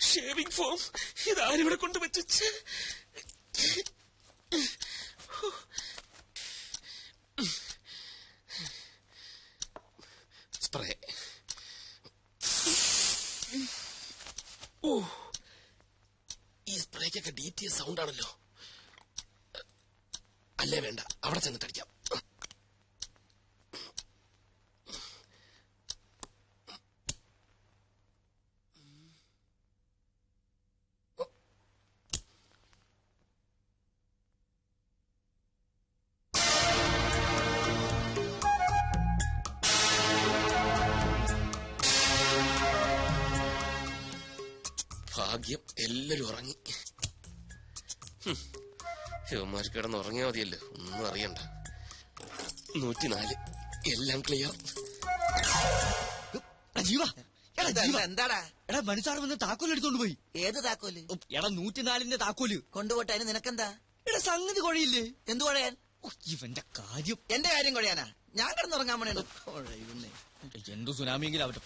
Shaving foam ഇതാരിവിടെ കൊണ്ടുവച്ചു. Spray. ഈ സ്പ്രേക്കൊക്കെ DTS sound ആണല്ലോ. അല്ലേ വേണ്ട, അവിടെ ചെന്നിട്ടടിക്കാം. ഭാഗ്യം എല്ലാരും ഉറങ്ങി. ശിവന്മാർക്ക് കിടന്ന് ഉറങ്ങിയാൽ മതിയല്ലോ, ഒന്നും അറിയണ്ട. 104 എല്ലാം ക്ലിയർ. എന്താടാ എടാ മനുസാറ് വന്ന് താക്കോൽ എടുത്തോണ്ട് പോയി. ഏത് താക്കോല്? എടാ 104ന്റെ താക്കോല് കൊണ്ടുപോട്ടെ. അതിന് നിനക്കെന്താ? എടാ സംഗതി കുഴയില്ലേ? എന്തു കുഴയാൻ? ഇവന്റെ കാര്യം. എന്റെ കാര്യം കുഴയാനാ? ഞാൻ കിടന്നുറങ്ങാൻ വേണേ. എന്തു സുനാമിയെങ്കിലും ആവട്ടെ.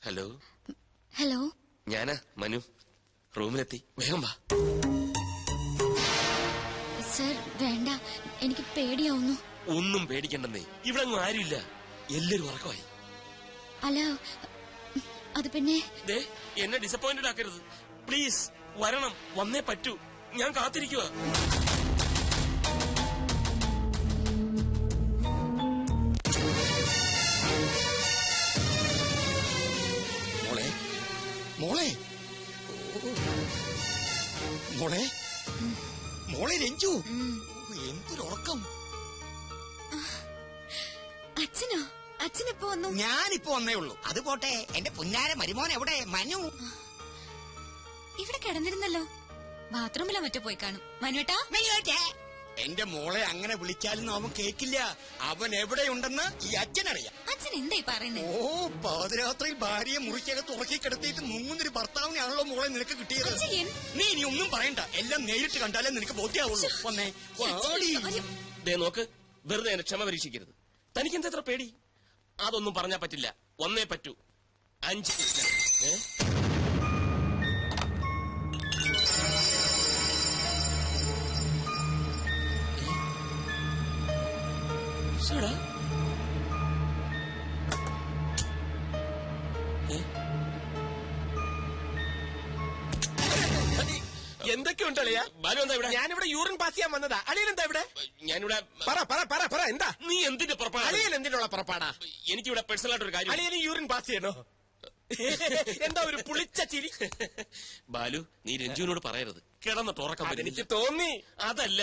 ഹലോ. ഹലോ, ഞാനാ മനു. റൂമിലെത്തി, വേഗം വാ. സർ വേണ്ട, എനിക്ക് പേടിയാവുന്നു. ഒന്നും പേടിക്കണ്ടെന്നേ, ഇവിടെ അങ്ങ് ആരുമില്ല, എല്ലാരും ഉറക്കമായി. അല്ല അത് പിന്നെ എന്നെ ഡിസപ്പോയിന്റഡ് ആക്കരുത് പ്ലീസ്. വരണം, വന്നേ പറ്റൂ. ഞാൻ കാത്തിരിക്കുക. മോളെ മോളെ മോളെ മോളെ രഞ്ജു, എന്തൊരുറക്കം. അച്ഛനോ? അച്ഛനെപ്പോ വന്നു? ഞാനിപ്പോ വന്നേ ഉള്ളൂ. അത് പോട്ടെ, എന്റെ പുന്നാര മരുമോൻ എവിടെ? മനു ഇവിടെ കിടന്നിരുന്നല്ലോ. ബാത്റൂമിലോ മറ്റോ പോയി കാണും. മനുവേട്ടാ, എന്റെ മോളെ അങ്ങനെ വിളിച്ചാലും അവൻ കേക്കില്ല. അവൻ എവിടെയുണ്ടെന്ന് ഈ അച്ഛനറിയാം. അച്ഛൻ എന്തായി പറയുന്നേ? ഓ, പാതിരാത്രിയിൽ ഭാര്യയെ മുറിക്കകത്ത് ഉറക്കി കിടത്തിയിട്ട് മുങ്ങുന്നൊരു ഭർത്താവിനാണല്ലോ മോളെ നിനക്ക് കിട്ടിയത്. നീ ഇനി ഒന്നും പറയണ്ട, എല്ലാം നേരിട്ട് കണ്ടാലേ നിനക്ക് ബോധ്യാവുള്ളൂ. വന്നേ നോക്ക്, വെറുതെ എന്നെ ക്ഷമ പരീക്ഷിക്കരുത്. തനിക്ക് എന്താ പേടി? അതൊന്നും പറഞ്ഞാ പറ്റില്ല, വന്നേ പറ്റൂ. 5 എന്തൊക്കെയുണ്ട് അളിയാ? ബാലു എന്താ ഇവിടെ? ഞാനിവിടെ യൂറിൻ പാസ് ചെയ്യാൻ വന്നതാ. അളിയൻ എന്താ ഇവിടെ? ഞാനിവിടെ പറ എന്താ? നീ എന്തിന്റെ പുറപ്പാടാ? അളിയൻ എന്തിനുള്ള പുറപ്പാടാ? എനിക്കിവിടെ പേഴ്സണൽ ആയിട്ടൊരു കാര്യം. അളിയന് യൂറിൻ പാസ് ചെയ്യണോ? എന്താ ഒരു പുളിച്ച ചിരി? ബാലു, നീ രഞ്ജുവിനോട് പറയരുത്, കിടന്നിട്ട് ഉറക്കം. എനിക്ക് തോന്നി. അതല്ല,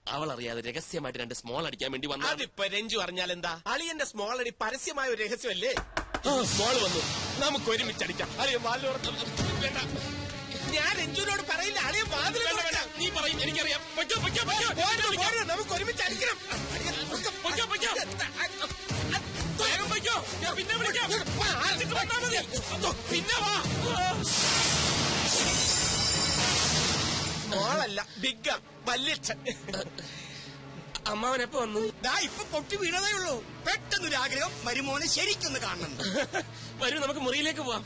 അവൾ അറിയാതെ രഹസ്യമായിട്ട് 2 സ്മോൾ അടിക്കാൻ വേണ്ടി വന്ന. അതിപ്പോ രഞ്ജു അറിഞ്ഞാൽ എന്താ? അളിയന്റെ സ്മോൾ അടി പരസ്യമായ ഒരു രഹസ്യമല്ലേ? സ്മോൾ വന്നു, നമുക്ക് ഒരുമിച്ചടിക്കാം. അളിയൻ വാതിൽ വേണ്ട, ഞാൻ രഞ്ജുവിനോട് പറയില്ല. അളിയൻ വാതിൽ വേണ്ട. നീ പറയും, എനിക്കറിയാം. നമുക്ക് ഒരുമിച്ച് അടിക്കണം. പിന്നെ വിളിക്കാം. പിന്നെ വാ. മോളല്ല, ബിഗ് വല്യച്ഛൻ. അമ്മാവനെപ്പോ വന്നു? ഇപ്പൊ പൊട്ടി വീണതേ ഉള്ളൂ. പെട്ടെന്നൊരു ആഗ്രഹം, മരുമോനെ ശരിക്കൊന്ന് കാണണം. വരൂ, നമുക്ക് മുറിയിലേക്ക് പോവാം.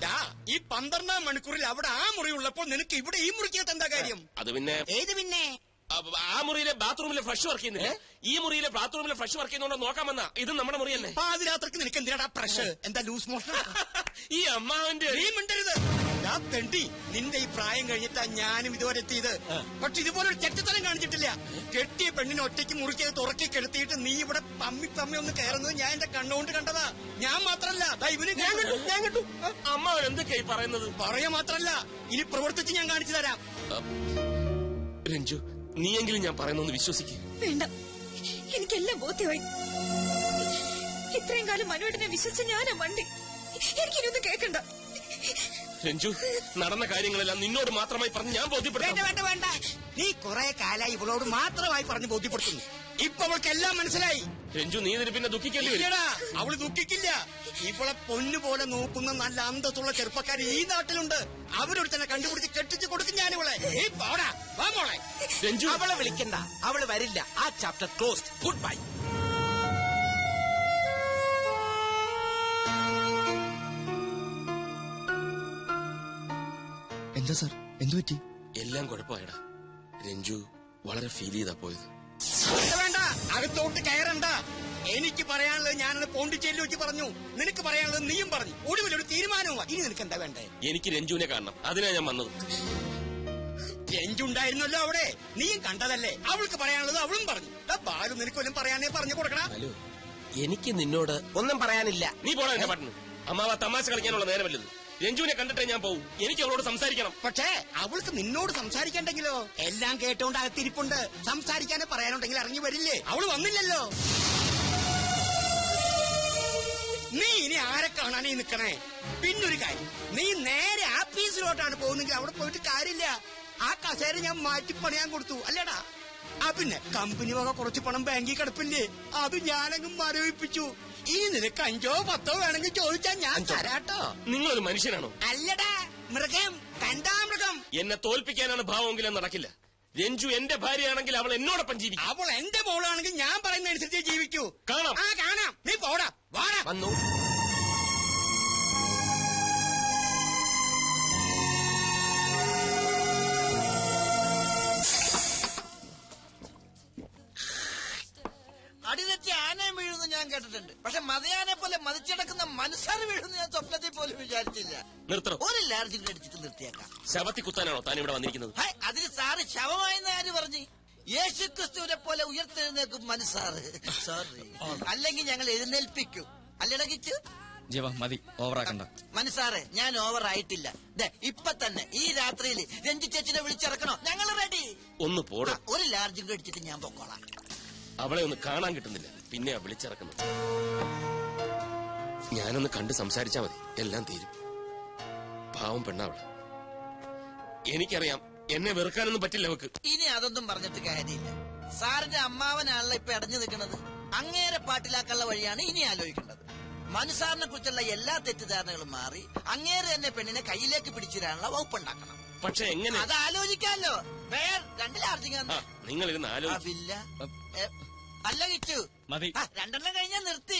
ഈ 12-ാം മണിക്കൂറിൽ അവിടെ ആ മുറി ഉള്ളപ്പോൾ നിനക്ക് ഇവിടെ ഈ മുറിക്കകത്ത് എന്താ കാര്യം? അത് പിന്നെ ഏത് പിന്നെ? ആ മുറിയിലെ ബാത്റൂമിലെ ഫ്ലഷ് വർക്ക് ചെയ്യുന്നില്ല. ഈ മുറിയിലെ ബാത്റൂമിലെ ഫ്ലഷ് വർക്ക് ചെയ്യുന്നോണ്ട് നോക്കാൻ വന്ന ഇത് നമ്മുടെ മുറിയല്ലേ. പാതിരാത്രിക്ക് നിനക്ക് എന്തിനാടാ പ്രഷർ? എന്താ ലൂസ് മോഷൻ? ഈ അമ്മാവന്റെ നീ മിണ്ടരുത്. ഞാൻ തെണ്ടി നിന്റെ ഈ പ്രായം കഴിഞ്ഞിട്ടാ ഞാനും ഇതുവരെ എത്തിയത്. പക്ഷെ ഇതുപോലെ ഒരു ചെറ്റത്തരം കാണിച്ചിട്ടില്ല. കെട്ടിയ പെണ്ണിനെ ഒറ്റയ്ക്ക് മുറിക്കത് തുറക്കി കെടുത്തിയിട്ട് നീ ഇവിടെ പമ്മി ഒന്ന് കയറുന്നത് ഞാൻ എന്റെ കണ്ണുകൊണ്ട് കണ്ടതാ. ഞാൻ മാത്രല്ല ഇവന് ഞാൻ കണ്ടു. അമ്മാവൻ എന്തൊക്കെയായി പറയുന്നത്? പറയാ മാത്രല്ല ഇനി പ്രവർത്തിച്ച് ഞാൻ കാണിച്ചു തരാം. രഞ്ജു, നീയെങ്കിലും ഞാൻ പറയുന്നൊന്ന് വിശ്വസിക്കും. വേണ്ട, എനിക്കെല്ലാം ബോധ്യമായി. ഇത്രയും കാലം മനുവേട്ടനെ വിശ്വസിച്ച ഞാനാ വണ്ടി. എനിക്കിനൊന്നും കേൾക്കണ്ട. രഞ്ജു, നടന്ന കാര്യങ്ങളെല്ലാം നിന്നോട് മാത്രമായി പറഞ്ഞ് ഞാൻ ബോധ്യപ്പെടുത്താം. വേണ്ട വേണ്ട. നീ കുറെ കാലായി ഇവളോട് മാത്രമായി പറഞ്ഞ് ബോധ്യപ്പെടുത്തുന്നു. ഇപ്പൊ അവൾക്ക് എല്ലാം മനസ്സിലായി. രഞ്ജു, നീ ഇതിന് പിന്നെ ദുഃഖിക്കേണ്ടി വരും. ഇല്ലടാ, അവള് ദുഃഖിക്കില്ല. ഇവളെ പൊന്നുപോലെ നോക്കുന്ന നല്ല അന്തസ്സുള്ള ചെറുപ്പക്കാർ ഈ നാട്ടിലുണ്ട്. അവരോട് തന്നെ കണ്ടുപിടിച്ച് കെട്ടിച്ച് കൊടുക്കും ഞാൻ ഇവളെ. നീ പോടാ, വാ മോളെ. രഞ്ജു, അവളെ വിളിക്കണ്ട, അവള് വരില്ല. ആ ചാപ്റ്റർ ക്ലോസ്ഡ്. Good bye. എന്താ സാർ, എന്തു പറ്റി? എല്ലാം കുഴപ്പമായടാ. രഞ്ജു വളരെ ഫീൽ ചെയ്താ പോയത്. വേണ്ട, അകത്തോട്ട് കയറണ്ട. എനിക്ക് പറയാനുള്ളത് ഞാനത് പോണ്ടിച്ചേരിയിൽ വെച്ച് പറഞ്ഞു. നിനക്ക് പറയാനുള്ളത് നീയും പറഞ്ഞു. ഒടുവിലൊരു തീരുമാനവുമാണ്. ഇനി നിനക്ക് എന്താ വേണ്ടേ? എനിക്ക് രഞ്ജുവിനെ കാണണം, അതിനാ ഞാൻ വന്നത്. രഞ്ജുണ്ടായിരുന്നല്ലോ അവിടെ, നീയും കണ്ടതല്ലേ. അവൾക്ക് പറയാനുള്ളത് അവളും പറഞ്ഞു. ബാലു നിനക്ക് വല്ലതും പറയാനേ പറഞ്ഞു കൊടുക്കണം. ഹലോ, എനിക്ക് നിന്നോട് ഒന്നും പറയാനില്ല. നീ പോടാ എന്റെ പാട്ടിന്. അമ്മാവ തമാശ കളിക്കാനുള്ള നേരമല്ലത്. രഞ്ജുവിനെ കണ്ടിട്ടേ ഞാൻ പോവും. എനിക്ക് അവളോട് സംസാരിക്കണം. പക്ഷേ അവൾക്ക് നിന്നോട് സംസാരിക്കണ്ടെങ്കിലോ? എല്ലാം കേട്ടോണ്ട് അകത്തിരിപ്പുണ്ട്. സംസാരിക്കാനേ പറയാനുണ്ടെങ്കിൽ ഇറങ്ങി വരില്ലേ? അവള് വന്നില്ലല്ലോ. നീ ഇനി ആരെ കാണാനേ നിക്കണേ? പിന്നൊരു കാര്യം, നീ നേരെ ആഫീസിലോട്ടാണ് പോകുന്നെങ്കിൽ അവിടെ പോയിട്ട് കാര്യമില്ല. ആ കസേര ഞാൻ മാറ്റി പണിയാൻ കൊടുത്തു അല്ലേടാ. പിന്നെ കമ്പനി വക കുറച്ച് പണം ബാങ്കിൽ കിടപ്പില്ലേ, അത് ഞാനങ്ങ് മരവിപ്പിച്ചു. ഇനി നിനക്ക് 5 or 10 വേണമെങ്കിൽ ചോദിച്ചാൽ ഞാൻ തരാട്ടോ. നിങ്ങളൊരു മനുഷ്യനാണോ? അല്ലടാ, മൃഗം. കണ്ടാ മൃഗം. എന്നെ തോൽപ്പിക്കാനാണ് ഭാവമെങ്കിലും നടക്കില്ല. രഞ്ജു എന്റെ ഭാര്യയാണെങ്കിൽ അവൾ എന്നോടൊപ്പം ജീവിക്കും. അവൾ എന്റെ മോളാണെങ്കിൽ ഞാൻ പറയുന്നതനുസരിച്ച് ജീവിക്കൂ. കാണാം. കാണാം. നീ പോടാ, വാടാ. വന്നു. അടിതെറ്റി ആനയും വീഴുന്നു ഞാൻ കേട്ടിട്ടുണ്ട്. പക്ഷെ മതയാനെ പോലെ മതിച്ചടക്കുന്ന മനസ്സാറ് വീഴുന്നു ഞാൻ സ്വപ്നത്തിൽ പോലും വിചാരിച്ചില്ല. നിർത്തണം. ഒരു ലാർജ് അടിച്ചിട്ട് നിർത്തിയേക്കാം. ശവത്തി കുത്താനാണോ താൻ ഇവിടെ വന്നിരിക്കുന്നത്? അതിന് സാറ് ശവമായെന്ന് ആര് പറഞ്ഞു? യേശുക്രിസ്തുവിനെ പോലെ ഉയർത്തെഴുന്നേൽക്കും മനസ്സാറ്. സോറി, അല്ലെങ്കിൽ ഞങ്ങൾ എഴുന്നേൽപ്പിക്കും. അല്ലടാ കിച്ചു? ജീവ മതി, ഓവറാക്കണ്ട. മനസ്സാറെ, ഞാൻ ഓവർ ആയിട്ടില്ല. ഇപ്പൊ തന്നെ ഈ രാത്രിയിൽ രഞ്ജു ചേച്ചിനെ വിളിച്ചിറക്കണോ? ഞങ്ങൾ റെഡി. ഒന്ന് പോടാ. ഒരു ലാർജ് അടിച്ചിട്ട് ഞാൻ പൊക്കോളാം. അവളെ ഒന്ന് കാണാൻ കിട്ടുന്നില്ല, പിന്നെയാ വിളിച്ചിറക്കുന്നത്. ഞാനൊന്ന് കണ്ട് സംസാരിച്ചാ മതി, എല്ലാം തീരും. പാവം പെണ്ണാവള്. എനിക്കറിയാം, എന്നെ വെറുക്കാനൊന്നും പറ്റില്ല അവക്ക്. ഇനി അതൊന്നും പറഞ്ഞിട്ട് കാര്യമില്ല. സാറിന്റെ അമ്മാവനാണല്ലോ ഇപ്പൊ അടഞ്ഞു നിൽക്കുന്നത്. അങ്ങേരെ പാട്ടിലാക്കാനുള്ള വഴിയാണ് ഇനി ആലോചിക്കേണ്ടത്. മനുസാറിനെ കുറിച്ചുള്ള എല്ലാ തെറ്റിദ്ധാരണകളും മാറി അങ്ങേരെ തന്നെ പെണ്ണിനെ കയ്യിലേക്ക് പിടിച്ചിടാനുള്ള വകുപ്പുണ്ടാക്കണം. പക്ഷെ എങ്ങനെ? അത് ആലോചിക്കാമല്ലോ. വേർ 2 ലാർജിങ് നിങ്ങൾ ഇരുന്ന് ആലോചിക്കും. അല്ല കിച്ചു, മതി. 2 കഴിഞ്ഞാൽ നിർത്തി.